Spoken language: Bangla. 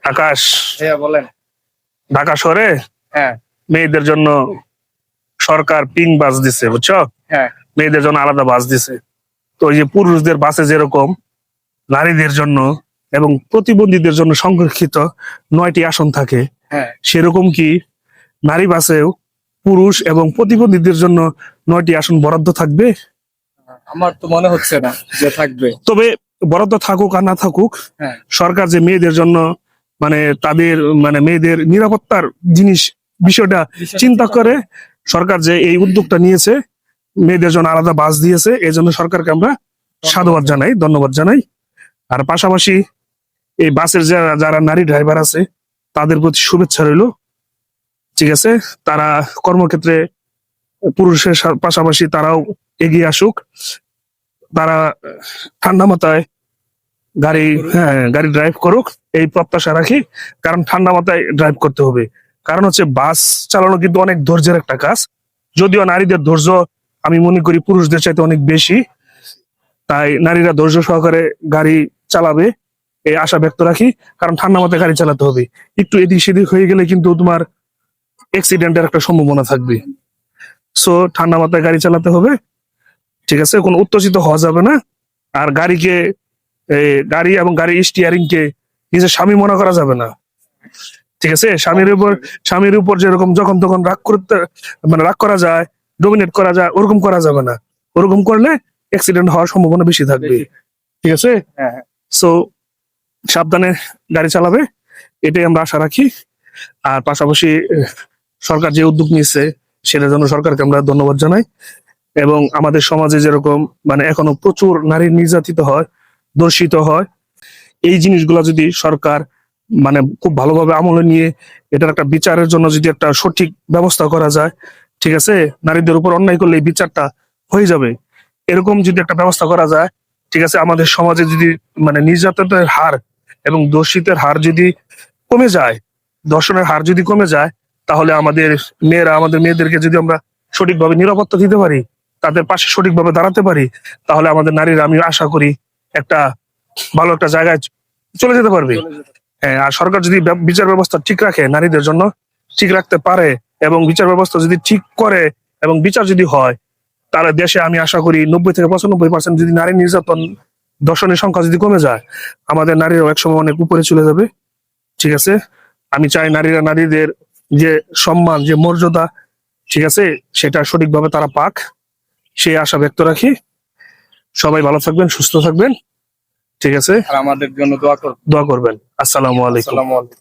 আকাশ, হ্যাঁ বলেন। ঢাকা শহরে হ্যাঁ মেয়েদের জন্য সরকার পিঙ্ক বাস দিছে, বুঝছো? হ্যাঁ মেয়েদের জন্য আলাদা বাস দিছে। তো ওই যে পুরুষদের বাসে যেরকম নারীদের জন্য এবং প্রতিবন্ধীদের জন্য সংরক্ষিত 9টি আসন থাকে, হ্যাঁ সেরকম কি নারী বাসেও পুরুষ এবং প্রতিবন্ধীদের জন্য 9টি আসন বরাদ্দ থাকবে? আমার তো মনে হচ্ছে না যে থাকবে। তবে বরাদ্দ থাকুক আর না থাকুক, হ্যাঁ সরকার যে মেয়েদের জন্য মানে তাদের মানে মেয়েদের নিরাপত্তার বিষয়টা চিন্তা করে সরকার যে এই উদ্যোগটা নিয়েছে, মেয়েদের জন্য আলাদা বাস দিয়েছে, এই জন্য সরকারকে আমরা সাধুবাদ জানাই, ধন্যবাদ জানাই। আর পাশাপাশি এই বাসের যারা নারী ড্রাইভার আছে তাদের প্রতি শুভেচ্ছা রইল। ঠিক আছে, তারা কর্মক্ষেত্রে পুরুষের পাশাপাশি তারাও এগিয়ে আসুক, তারা ঠান্ডা মাথায় গাড়ি ড্রাইভ করুক, এই প্রত্যাশা রাখি। কারণ ঠান্ডা মাথায় ড্রাইভ করতে হবে। কারণ হচ্ছে বাস চালানো কিন্তু অনেক ধৈর্যের একটা কাজ, যদিও নারীদের ধৈর্য আমি মনে করি পুরুষদের চাইতে অনেক বেশি, তাই নারীরা ধৈর্য সহকারে গাড়ি চালাবে এই আশা ব্যক্ত রাখি। কারণ ঠান্ডা মাথায় গাড়ি চালাতে হবে, একটু এদিক সেদিক হয়ে গেলে কিন্তু তোমার অ্যাক্সিডেন্টের একটা সম্ভাবনা থাকবে। সো ঠান্ডা মাথায় গাড়ি চালাতে হবে, ঠিক আছে? কোনো উত্তেজিত হওয়া যাবে না। আর গাড়ি এবং গাড়ির স্টিয়ারিং কে নিজের স্বামী মনে করা যাবে না, ঠিক আছে? স্বামীর উপর যেরকম যখন তখন রাগ করা যায়, ডোমিনেট করা যায়, ওরকম করা যাবে না। ওরকম করলে অ্যাক্সিডেন্ট হওয়ার সম্ভাবনা বেশি থাকবে, ঠিক আছে? হ্যাঁ সো সাবধানে গাড়ি চালাবে, এটাই আমরা আশা রাখি। আর পাশাপাশি সরকার যে উদ্যোগ নিয়েছে সেটার জন্য সরকারকে আমরা ধন্যবাদ জানাই। এবং আমাদের সমাজে যেরকম মানে এখনো প্রচুর নারী নির্যাতিত হয়, ধর্ষিত হয়, এই জিনিসগুলা যদি সরকার মানে খুব ভালোভাবে আমলে নিয়ে এটার একটা বিচারের জন্য যদি একটা সঠিক ব্যবস্থা করা যায়, ঠিক আছে? নারীদের উপর অন্যায় করলে এই বিচারটা হয়ে যাবে, এরকম যদি একটা ব্যবস্থা করা যায়, ঠিক আছে? আমাদের সমাজে যদি মানে নির্যাতনের হার এবং দোষিতের হার যদি কমে যায়, ধর্ষণের হার যদি কমে যায়, তাহলে আমাদের মেয়েদেরকে যদি আমরা সঠিকভাবে নিরাপত্তা দিতে পারি, তাদের পাশে সঠিকভাবে দাঁড়াতে পারি, তাহলে আমাদের নারীরা, আমি আশা করি, একটা ভালো একটা জায়গায় চলে যেতে পারবে। হ্যাঁ, আর সরকার যদি বিচার ব্যবস্থা ঠিক রাখে, নারীদের জন্য ঠিক রাখতে পারে এবং বিচার ব্যবস্থা যদি ঠিক করে এবং বিচার যদি হয়, তাহলে দেশে আমি আশা করি 90 থেকে 95% যদি নারী নির্যাতন, ধর্ষণের সংখ্যা যদি কমে যায়, আমাদের নারীরাও একসময় অনেক উপরে চলে যাবে, ঠিক আছে? আমি চাই নারীদের যে সম্মান, যে মর্যাদা, ঠিক আছে, সেটা সঠিকভাবে তারা পাক, সেই আশা ব্যক্ত রাখি। সবাই ভালো থাকবেন, সুস্থ থাকবেন, ঠিক আছে? আর আমাদের জন্য দোয়া করুন। দোয়া করবেন। আসসালামু আলাইকুম। আসসালামু আলাইকুম।